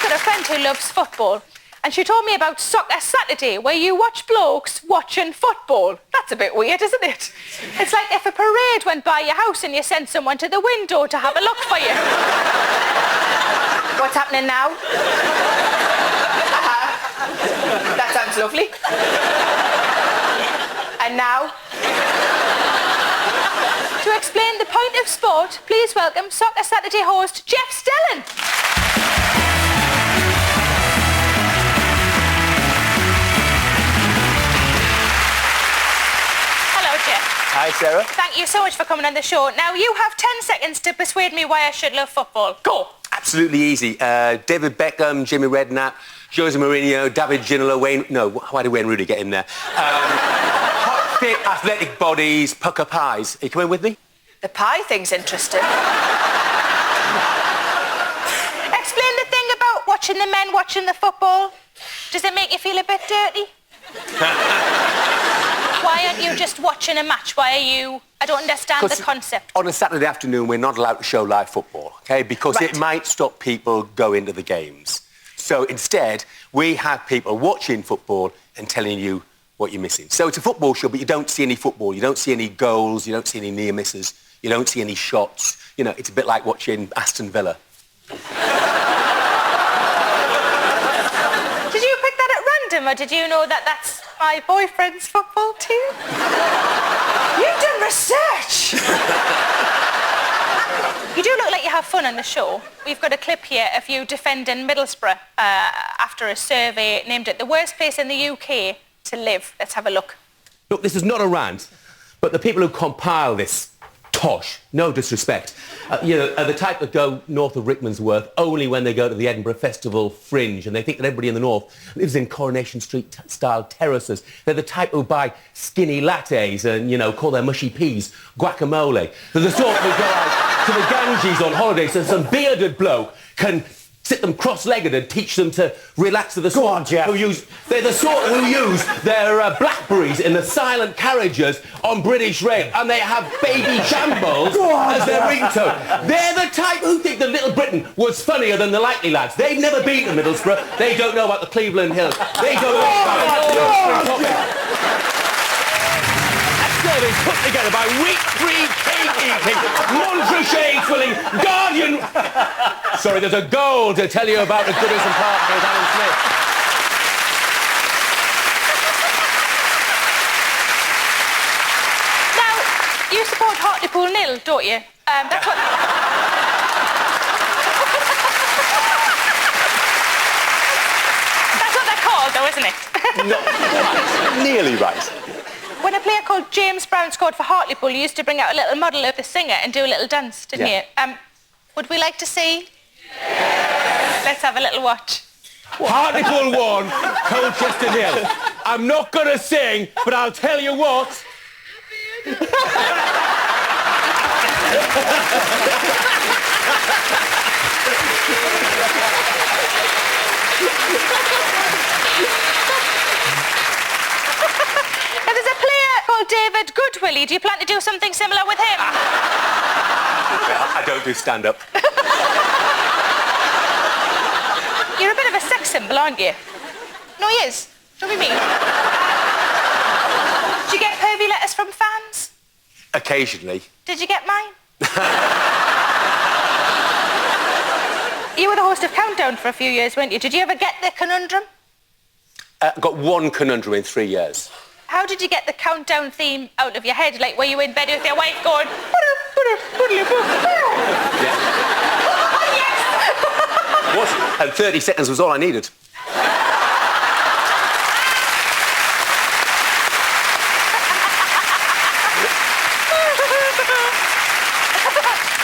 got a friend who loves football, and she told me about Soccer Saturday, where you watch blokes watching football. That's a bit weird, isn't it? It's like if a parade went by your house and you sent someone to the window to have a look for you. What's happening now? That sounds lovely. And now? To explain the point of sport, please welcome Soccer Saturday host Jeff Stelling. Hi, Sarah. Thank you so much for coming on the show. Now, you have 10 seconds to persuade me why I should love football. Go! Absolutely easy. David Beckham, Jimmy Redknapp, Jose Mourinho, David Ginola, Wayne... No, why did Wayne Rooney get in there? Hot, fit, athletic bodies, pucker pies. Are you coming with me? The pie thing's interesting. Explain the thing about watching the men watching the football. Does it make you feel a bit dirty? Why aren't you just watching a match? Why are you... I don't understand the concept. On a Saturday afternoon, we're not allowed to show live football, OK? Because it might stop people going to the games. So instead, we have people watching football and telling you what you're missing. So it's a football show, but you don't see any football. You don't see any goals. You don't see any near misses. You don't see any shots. You know, it's a bit like watching Aston Villa. Did you pick that at random, or did you know that that's my boyfriend's football team? You've done research! You do look like you have fun on the show. We've got a clip here of you defending Middlesbrough after a survey named it the worst place in the UK to live. Let's have a look. Look, this is not a rant, but the people who compile this tosh, no disrespect, are the type that go north of Rickmansworth only when they go to the Edinburgh Festival Fringe, and they think that everybody in the north lives in Coronation Street-style terraces. They're the type who buy skinny lattes and, call their mushy peas guacamole. They're the sort who go out to the Ganges on holiday so some bearded bloke can sit them cross-legged and teach them to relax. They're the sort who use their Blackberries in the silent carriages on British Rail, and they have baby shambles as their ringtone. They're the type who think that Little Britain was funnier than the Likely Lads. They've never been to Middlesbrough. They don't know about the Cleveland Hills. They don't know about service put together by wheat-free cake-eating, Montrachet-filling, Guardian... Sorry, there's a goal to tell you about the Goodison Park with Alan Smith. Now, you support Hartlepool 0, don't you? That's what... That's what they're called, though, isn't it? No, nearly right. When a player called James Brown scored for Hartlepool, you used to bring out a little model of the singer and do a little dance, didn't you? Would we like to see? Yes. Let's have a little watch. Hartlepool 1, Colchester 0. I'm not going to sing, but I'll tell you what. David Goodwillie, do you plan to do something similar with him? I don't do stand-up. You're a bit of a sex symbol, aren't you? No, he is. Don't be mean. Did you get pervy letters from fans? Occasionally. Did you get mine? You were the host of Countdown for a few years, weren't you? Did you ever get the conundrum? Got one conundrum in 3 years. How did you get the Countdown theme out of your head? Like, were you in bed with your wife going... Yeah. What? And 30 seconds was all I needed.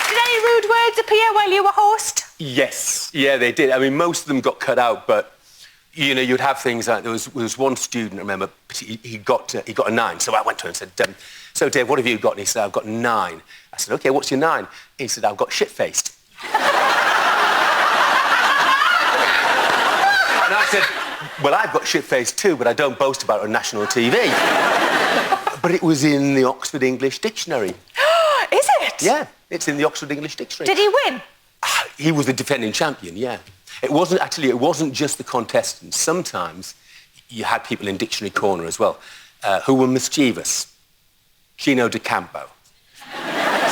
Did any rude words appear while you were host? Yes. Yeah, they did. I mean, most of them got cut out, but... you'd have things like there was one student, I remember, he got a 9. So I went to him and said, so Dave, what have you got? And he said, I've got 9. I said, OK, what's your 9? He said, I've got shit-faced. And I said, well, I've got shit-faced too, but I don't boast about it on national TV. But it was in the Oxford English Dictionary. Is it? Yeah, it's in the Oxford English Dictionary. Did he win? He was the defending champion, yeah. It wasn't just the contestants. Sometimes you had people in Dictionary Corner as well who were mischievous. Gino D'Acampo,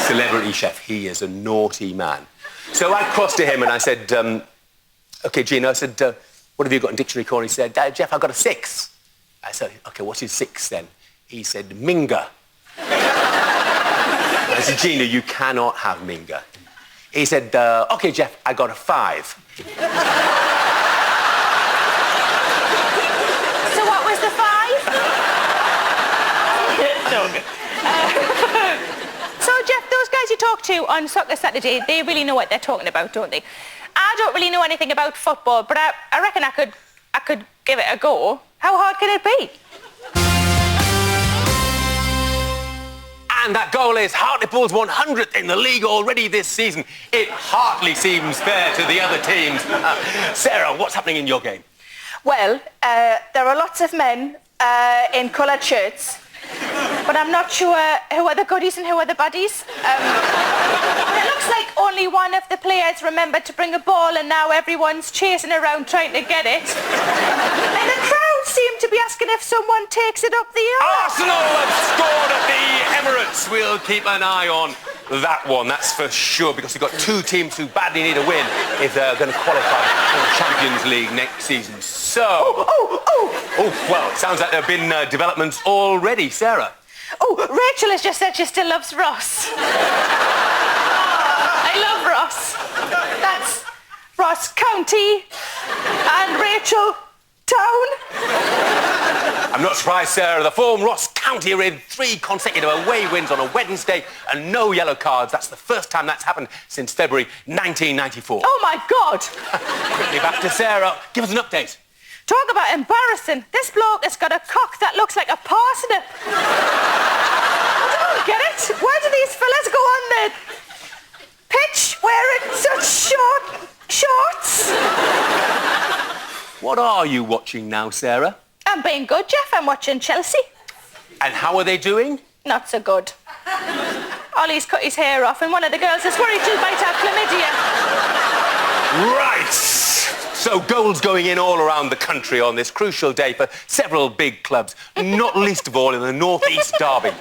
celebrity chef. He is a naughty man. So I crossed to him and I said, OK, Gino, I said, what have you got in Dictionary Corner? He said, Jeff, I've got a 6. I said, OK, what's his 6 then? He said, Minga. I said, Gino, you cannot have Minga. He said, OK, Jeff, I got a 5. So what was the 5? No. So, Jeff, those guys you talk to on Soccer Saturday, they really know what they're talking about, don't they? I don't really know anything about football, but I reckon I could give it a go. How hard can it be? And that goal is Hartlepool's 100th in the league already this season. It hardly seems fair to the other teams. Sarah, what's happening in your game? Well, there are lots of men in coloured shirts, but I'm not sure who are the goodies and who are the baddies. It looks like only one of the players remembered to bring a ball and now everyone's chasing around trying to get it. And the crowd seem to be asking if someone takes it up the arse. Arsenal have scored at the Emirates. We'll keep an eye on that one, that's for sure, because we've got 2 teams who badly need a win if they're going to qualify for the Champions League next season. So... Oh, well, it sounds like there have been developments already. Sarah? Oh, Rachel has just said she still loves Ross. I love Ross. That's Ross County and Rachel Town. I'm not surprised, Sarah. The form Ross County are in 3 consecutive away wins on a Wednesday and no yellow cards. That's the first time that's happened since February 1994. Oh, my God. Quickly back to Sarah. Give us an update. Talk about embarrassing. This bloke has got a cock that looks like a parsnip. I don't get it. Why do these fellas go on the pitch wearing such short shorts? What are you watching now, Sarah? I'm being good, Jeff. I'm watching Chelsea. And how are they doing? Not so good. Ollie's cut his hair off and one of the girls is worried she might have chlamydia. Right. So goals going in all around the country on this crucial day for several big clubs, not least of all in the North East Derby.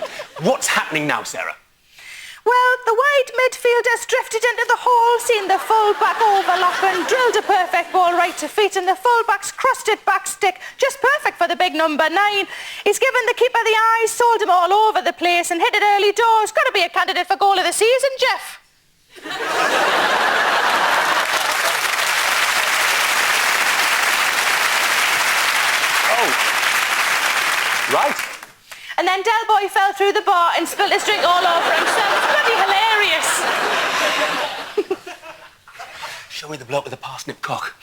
What's happening now, Sarah? Well, the wide midfielders drifted into the hole, seen the full-back overlap and drilled a perfect ball right to feet, and the full-back's crossed it back stick, just perfect for the big number 9. He's given the keeper the eyes, sold him all over the place and hit it early doors. Got to be a candidate for goal of the season, Jeff. Oh. Right. And then Del Boy fell through the bar and spilled his drink all over himself. It's bloody hilarious. Show me the bloke with the parsnip cock.